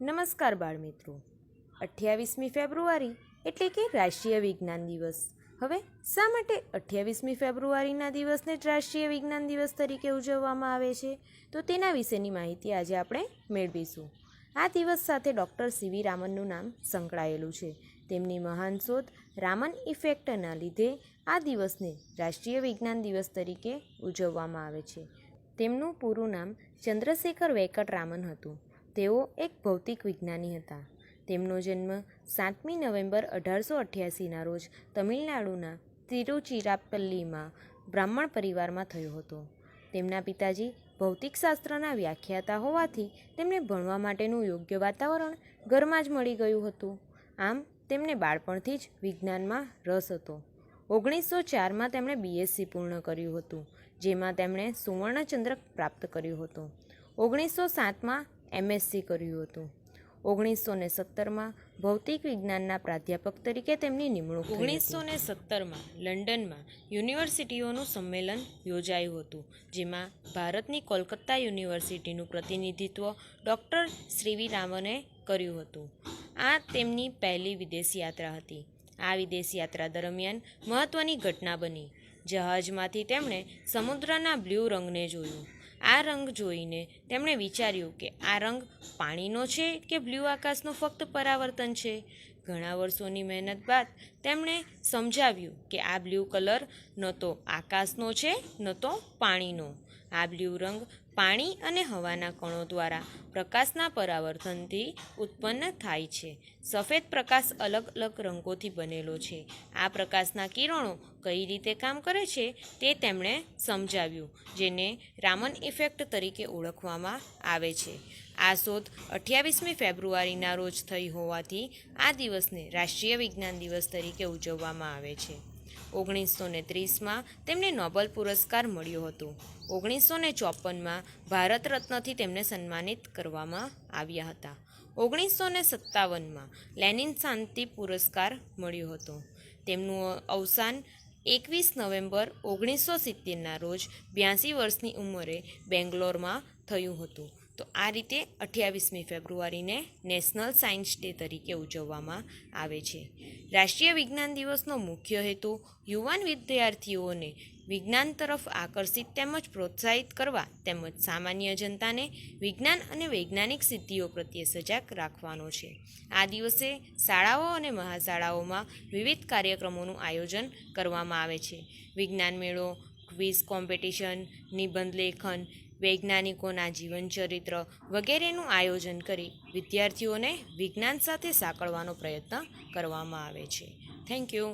નમસ્કાર બાળમિત્રો, 28મી ફેબ્રુઆરી એટલે કે રાષ્ટ્રીય વિજ્ઞાન દિવસ. હવે શા માટે 28મી ફેબ્રુઆરીના દિવસને રાષ્ટ્રીય વિજ્ઞાન દિવસ તરીકે ઉજવવામાં આવે છે, તો તેના વિશેની માહિતી આજે આપણે મેળવીશું. આ દિવસ સાથે ડૉક્ટર સીવી રામનનું નામ સંકળાયેલું છે. તેમની મહાન શોધ રામન ઇફેક્ટના લીધે આ દિવસને રાષ્ટ્રીય વિજ્ઞાન દિવસ તરીકે ઉજવવામાં આવે છે. તેમનું પૂરું નામ ચંદ્રશેખર વેંકટ રામન હતું. તેઓ એક ભૌતિક વિજ્ઞાની હતા. તેમનો જન્મ 7મી નવેમ્બર 1888ના રોજ તમિલનાડુના તિરુચિરાપલ્લીમાં બ્રાહ્મણ પરિવારમાં થયો હતો. તેમના પિતાજી ભૌતિકશાસ્ત્રના વ્યાખ્યાતા હોવાથી તેમને ભણવા માટેનું યોગ્ય વાતાવરણ ઘરમાં જ મળી ગયું હતું. આમ તેમને બાળપણથી જ વિજ્ઞાનમાં રસ હતો. 1904માં તેમણે BSc પૂર્ણ કર્યું હતું, જેમાં તેમણે સુવર્ણચંદ્રક પ્રાપ્ત કર્યો હતો. 1907માં MSc કર્યું હતું. 1917માં ભૌતિક વિજ્ઞાનના પ્રાધ્યાપક તરીકે તેમની નિમણૂક થઈ. 1917માં લંડનમાં યુનિવર્સિટીઓનું સંમેલન યોજાયું હતું, જેમાં ભારતની કોલકાતા યુનિવર્સિટીનું પ્રતિનિધિત્વ ડૉક્ટર સીવી રામને કર્યું હતું. આ તેમની પહેલી વિદેશ યાત્રા હતી. આ વિદેશ યાત્રા દરમિયાન મહત્ત્વની ઘટના બની. જહાજમાંથી તેમણે સમુદ્રના બ્લુ રંગને જોયું. આ રંગ જોઈને તેમણે વિચાર્યું કે આ રંગ પાણીનો છે કે બ્લુ આકાશનું ફક્ત પરાવર્તન છે. ઘણા વર્ષોની મહેનત બાદ તેમણે સમજાવ્યું કે આ બ્લુ કલર ન તો આકાશનો છે ન તો પાણીનો. આ બ્લુ રંગ પાણી અને હવાના કણો દ્વારા પ્રકાશના પરાવર્તનથી ઉત્પન્ન થાય છે. સફેદ પ્રકાશ અલગ અલગ રંગોથી બનેલો છે. આ પ્રકાશના કિરણો કઈ રીતે કામ કરે છે તે તેમણે સમજાવ્યું, જેને રામન ઇફેક્ટ તરીકે ઓળખવામાં આવે છે. આ શોધ 28મી ફેબ્રુઆરીના રોજ થઈ હોવાથી આ દિવસને રાષ્ટ્રીય વિજ્ઞાન દિવસ તરીકે ઉજવવામાં આવે છે. 1930માં તેમને નોબેલ પુરસ્કાર મળ્યો હતો. 1954માં ભારત રત્નથી તેમને સન્માનિત કરવામાં આવ્યા હતા. 1957માં લેનિન શાંતિ પુરસ્કાર મળ્યો હતો. તેમનું અવસાન 21 નવેમ્બર 1970ના રોજ 82 વર્ષની ઉંમરે બેંગ્લોરમાં થયું હતું. તો આ રીતે 28મી ફેબ્રુઆરીને નેશનલ સાયન્સ ડે તરીકે ઉજવવામાં આવે છે. રાષ્ટ્રીય વિજ્ઞાન દિવસનો મુખ્ય હેતુ યુવાન વિદ્યાર્થીઓને વિજ્ઞાન તરફ આકર્ષિત તેમજ પ્રોત્સાહિત કરવા તેમજ સામાન્ય જનતાને વિજ્ઞાન અને વૈજ્ઞાનિક સિદ્ધિઓ પ્રત્યે સજાગ રાખવાનો છે. આ દિવસે શાળાઓ અને મહાશાળાઓમાં વિવિધ કાર્યક્રમોનું આયોજન કરવામાં આવે છે. વિજ્ઞાન મેળો, ક્વિઝ કોમ્પિટિશન, નિબંધ લેખન, વૈજ્ઞાનિકોના જીવનચરિત્ર વગેરેનું આયોજન કરી વિદ્યાર્થીઓને વિજ્ઞાન સાથે સાંકળવાનો પ્રયત્ન કરવામાં આવે છે. Thank you.